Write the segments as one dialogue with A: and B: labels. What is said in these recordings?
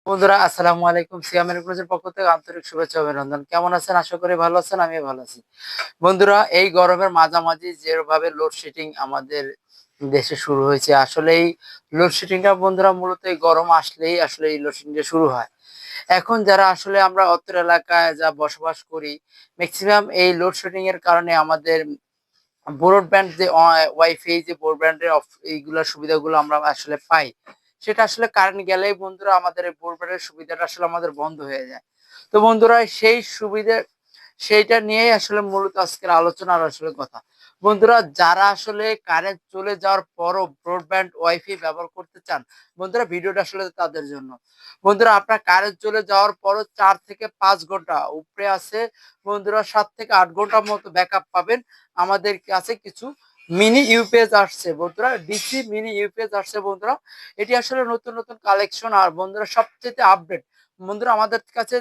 A: বন্ধুরা আসসালামু আলাইকুম। সিয়াম এন্টারপ্রাইজের পক্ষ থেকে আন্তরিক শুভেচ্ছা অভিনন্দন। কেমন আছেন? আশা করি ভালো আছেন, আমিও ভালো আছি। বন্ধুরা, এই গরমের মাঝামাঝি যেভাবে লোডশেডিং আমাদের দেশে শুরু হয়েছে, আসলে এই লোডশেডিংটা বন্ধুরা মূলত এই গরম আসলেই আসলে এই লোডশেডিংটা শুরু হয়। এখন যারা আসলে আমরা অত্র এলাকায় যা বসবাস করি, ম্যাক্সিমাম এই লোডশেডিং এর কারণে আমাদের ব্রডব্যান্ড যে ওয়াইফাই যে ব্রডব্যান্ডের এইগুলোর সুবিধাগুলো আমরা আসলে পাই, সেটা আসলে কারেন্ট গেলেই বন্ধুরা আমাদের এই ব্রডব্যান্ডের সুবিধাটা আসলে আমাদের বন্ধ হয়ে যায়। তো বন্ধুরা সেই সুবিধা সেইটা নিয়েই আসলে মূলত আজকের আলোচনা আর আসলে কথা। বন্ধুরা, যারা আসলে কারেন্ট চলে যাওয়ার পরও ব্রডব্যান্ড ওয়াইফাই ব্যবহার করতে চান, বন্ধুরা ভিডিওটা আসলে তাদের জন্য। বন্ধুরা, আপনার কারেন্ট চলে যাওয়ার পরও ৪ থেকে ৫ ঘন্টা উপরে আছে বন্ধুরা, ৭ থেকে ৮ ঘন্টার মতো ব্যাকআপ পাবেন। আমাদের কাছে কিছু মিনি ইউপিএস আসছে বন্ধুরা, ডিসি মিনি ইউপিএস আসছে বন্ধুরা। এটি আসলে নতুন নতুন কালেকশন আর বন্ধুরা সবচেয়ে আপডেট। বন্ধুরা, আমাদের কাছে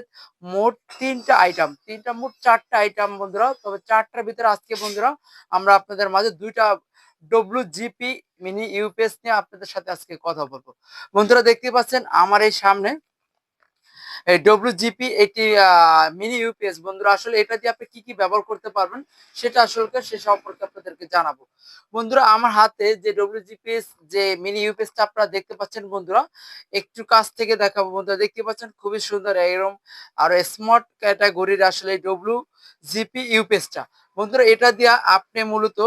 A: মোট ৩টা আইটেম, মোট ৪টা আইটেম বন্ধুরা। তবে ৪টার ভিতরে আজকে বন্ধুরা আমরা আপনাদের মাঝে ২টা ডব্লিউজিপি মিনি ইউপিএস নিয়ে আপনাদের সাথে আজকে কথা বলবো। বন্ধুরা, দেখতে পাচ্ছেন আমার এই সামনে এই ডব্লিউজিপি একটি মিনি ইউপিএস। বন্ধুরা, আসলে এটা দিয়ে আপনি কি কি ব্যবহার করতে পারবেন সেটা আসলে সে সম্পর্কে আপনাদেরকে জানাবো। বন্ধুরা, আমার হাতে যে ডব্লিউজিপিএস যে মিনি ইউপিএসটা আপনারা দেখতে পাচ্ছেন বন্ধুরা, একটু কাছ থেকে দেখাবো। বন্ধুরা, দেখতে পাচ্ছেন খুবই সুন্দর এরকম আর স্মার্ট ক্যাটাগরির আসলে ডব্লিউজিপি ইউপিএসটা। বন্ধুরা, এটা দিয়ে আপনি মূলত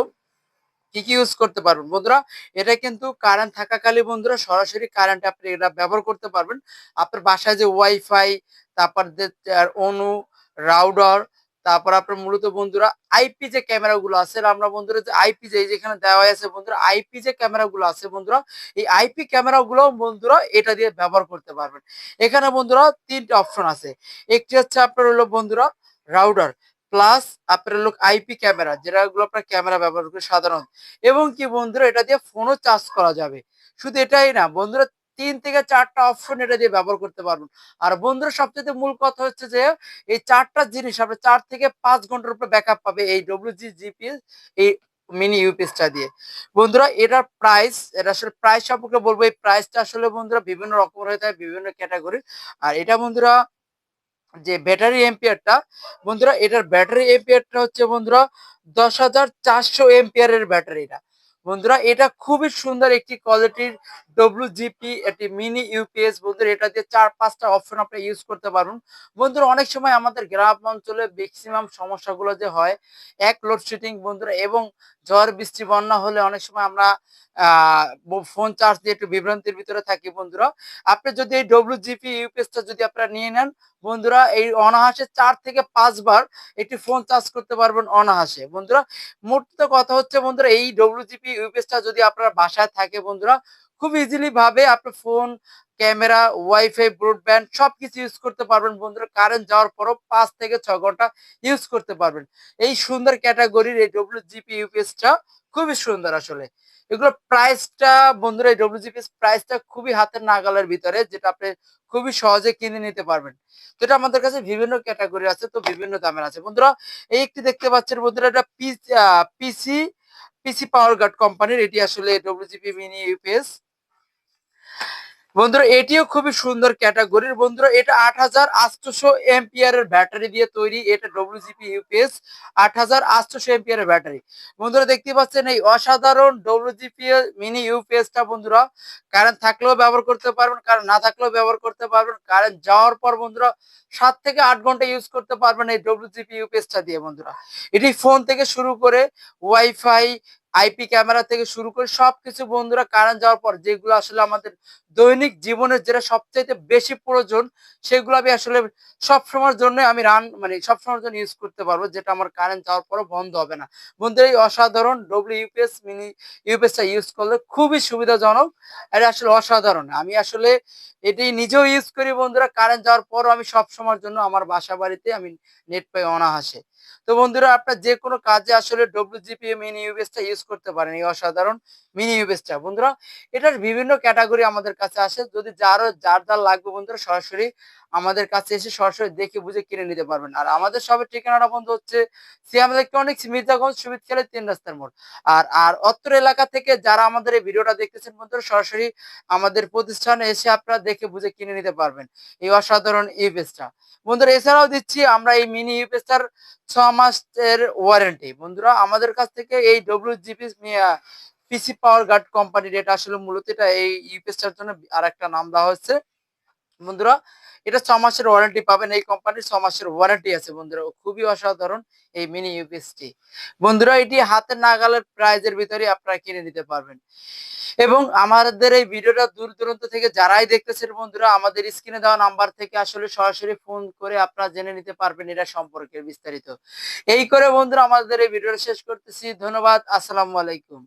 A: কি কি ইউজ করতে পারবেন বন্ধুরা। এটা কিন্তু কারেন্ট থাকাকালীন বন্ধুরা সরাসরি কারেন্ট আপনি এটা ব্যবহার করতে পারবেন। আপনার বাসায় যে ওয়াইফাই, তারপর যে অনু রাউডার, তারপর আপনার মূলত বন্ধুরা আইপি যে ক্যামেরাগুলো আছে, আমরা বন্ধুরা যে আইপি যে যেখানে দেওয়া আছে বন্ধুরা, আইপি যে ক্যামেরাগুলো আছে বন্ধুরা, এই আইপি ক্যামেরাগুলো বন্ধুরা এটা দিয়ে ব্যবহার করতে পারবেন। এখানে বন্ধুরা ৩টা অপশন আছে। একটি হচ্ছে আপনার হলো বন্ধুরা রাউডার, প্লাস আপনার হলো আইপি ক্যামেরা, যেটাগুলো আপনার ক্যামেরা ব্যবহার করে সাধারণত, এবং কি বন্ধুরা এটা দিয়ে ফোনও চার্জ করা যাবে। শুধু এটাই না বন্ধুরা, ৩ থেকে ৪টা অপশন এটা দিয়ে ব্যবহার করতে পারবেন। আর বন্ধুরা সবচেয়ে মূল কথা হচ্ছে যে এই ৪টা জিনিস আপনার ৪ থেকে ৫ ঘন্টার উপরে ব্যাকআপ পাবে এই জিপিএস এই মিনি ইউপিএসটা দিয়ে। বন্ধুরা, এটার প্রাইস, এটা আসলে প্রাইস সম্পর্কে বলবো। এই প্রাইসটা আসলে বন্ধুরা বিভিন্ন রকম হয়ে থাকে, বিভিন্ন ক্যাটাগরি। আর এটা বন্ধুরা যে ব্যাটারি এম্পিয়ারটা বন্ধুরা, এটার ব্যাটারি এম্পিয়ারটা হচ্ছে বন্ধুরা ১০,৪০০ এম্পিয়ারের ব্যাটারিটা। বন্ধুরা, এটা খুবই সুন্দর একটি কোয়ালিটির ডব্লিউজিপি একটি মিনি ইউপিএস। বন্ধুরা, এটা দিয়ে ৪-৫টা অপশন আপনি ইউজ করতে পারবেন। বন্ধুরা, অনেক সময় আমাদের গ্রাম অঞ্চলে ম্যাক্সিমাম সমস্যাগুলো যে হয়, এক লোডশেডিং বন্ধুরা, এবং ঝড় বৃষ্টি বন্যা হলে অনেক সময় আমরা ফোন চার্জ দিয়ে একটু বিভ্রান্তির ভিতরে থাকি বন্ধুরা। আপনি যদি এই ডব্লিউজিপি ইউপিএসটা যদি আপনারা নিয়ে নেন বন্ধুরা, এই অনায়াসে ৪ থেকে ৫ বার একটি ফোন চার্জ করতে পারবেন অনায়াসে বন্ধুরা। মোট কথা হচ্ছে বন্ধুরা, এই ডব্লিউজিপি ইউপিএসটা যদি আপনার বাসায় থাকে বন্ধুরা, খুব ইজিলি ভাবে আপনি ফোন, ক্যামেরা, ওয়াইফাই, ব্রডব্যান্ড সবকিছু ইউজ করতে পারবেন বন্ধুরা। কারেন্ট যাওয়ার পরও ৫ থেকে ৬ ঘন্টা ইউজ করতে পারবেন। এই সুন্দর ক্যাটাগরির এই ডব্লিউজিপি ইউপিএসটা খুবই সুন্দর আসলে। এগুলো প্রাইসটা বন্ধুরা, এই ডব্লিউজিপিএস প্রাইসটা খুবই হাতের নাগালের ভিতরে, যেটা আপনি খুবই সহজে কিনে নিতে পারবেন। তো এটা আমাদের কাছে বিভিন্ন ক্যাটাগরি আছে, তো বিভিন্ন দামের আছে বন্ধুরা। এই একটি দেখতে পাচ্ছেন বন্ধুরা, এটা পিসি পিসি পাওয়ার গার্ড কোম্পানির, এটি আসলে ডব্লিউজিপি মিনি ইউপিএস। বন্ধুরা, এটিও খুবই সুন্দর ক্যাটাগরির বন্ধুরা। এটা ৮৮০০ এম্পিয়ারের ব্যাটারি দিয়ে তৈরি। এটা ডব্লিউজিপি ইউপিএস ৮৮০০ এম্পিয়ারের ব্যাটারি। বন্ধুরা, দেখতে পাচ্ছেন এই অসাধারণ ডব্লিউজিপি মিনি ইউপিএসটা বন্ধুরা, কারেন্ট থাকলেও ব্যবহার করতে পারবেন, কারেন্ট না থাকলেও ব্যবহার করতে পারবেন। কারেন্ট যাওয়ার পর বন্ধুরা ৭ থেকে ৮ ঘন্টা ইউজ করতে পারবেন এই ডব্লিউজিপি ইউপিএসটা দিয়ে বন্ধুরা। এটি ফোন থেকে শুরু করে ওয়াইফাই, আইপি ক্যামেরা থেকে শুরু করে সবকিছু বন্ধুরা, কারেন্ট যাওয়ার পর যেগুলো আসলে আমাদের দৈনিক জীবনের যেটা সবচাইতে বেশি প্রয়োজন, সেগুলো আমি আসলে সবসময়ের জন্য আমি সবসময়ের জন্য ইউজ করতে পারবো, যেটা আমার কারেন্ট যাওয়ার পরও বন্ধ হবে না। বন্ধুরা, এই অসাধারণ ডব্লিউইউপিএস মিনি ইউপিএসটা ইউজ করলে খুবই সুবিধাজনক। এটা আসলে অসাধারণ। আমি আসলে এটি নিজেও ইউজ করি বন্ধুরা। কারেন্ট যাওয়ার পরও আমি সবসময়ের জন্য আমার বাসা বাড়িতে আমি নেট পাই অনায়াসে। তো বন্ধুরা, আপনার যে কোনো কাজে আসলে ডব্লিউজিপি মিনি ইউপিএসটা ইউজ ইউজ করতে পারেন এই অসাধারণ মিনি ইউপিএসটা। বন্ধুরা এটার বিভিন্ন ক্যাটাগরি আমাদের কাছে আসে, যদি যার লাগবে বন্ধুরা সরাসরি আমাদের কাছে এসে সরাসরি দেখে বুঝে কিনে নিতে পারবেন। আর আমাদের সবের ঠিকানাটা বন্ধু হচ্ছে সিয়াম ইলেকট্রনিক্স, মির্জাগঞ্জ, সুবিদখালী ৩ রাস্তার মোড়। আর অত্র এলাকা থেকে যারা আমাদের এই ভিডিওটা দেখতেছেন বন্ধুরা সরাসরি আমাদের প্রতিষ্ঠানে এসে আপনারা দেখে বুঝে কিনে নিতে পারবেন এই অসাধারণ ইউপিএসটা। বন্ধুরা এছাড়াও দিচ্ছি আমরা এই মিনি ইউপিএসটার ৬ মাসের ওয়ারেন্টি। বন্ধুরা আমাদের কাছ থেকে এই ডব্লিউজিপি পিসি পাওয়ার গার্ড কোম্পানির, এটা আসলে মূলত এটা এই ইউপিএসটার জন্য আরেকটা নাম দেওয়া হচ্ছে। বন্ধুরা এটা ৬ মাসের ওয়ারেন্টি পাবেন, এই কোম্পানির ৬ মাসের ওয়ারেন্টি আছে বন্ধুরা। খুবই অসাধারণ এই মিনি ইউপিএসটি। বন্ধুরা এটি হাতের নাগালের প্রাইজের ভিতরে আপনারা কিনে নিতে পারবেন। এবং আমাদের এই ভিডিওটা দূর দূরান্ত থেকে যারাই দেখতেছেন বন্ধুরা আমাদের স্ক্রিনে দেওয়া নাম্বার থেকে আসলে সরাসরি ফোন করে আপনারা জেনে নিতে পারবেন এটা সম্পর্কে বিস্তারিত। এই করে বন্ধুরা আমাদের এই ভিডিওটা শেষ করতেছি। ধন্যবাদ। আসসালামু আলাইকুম।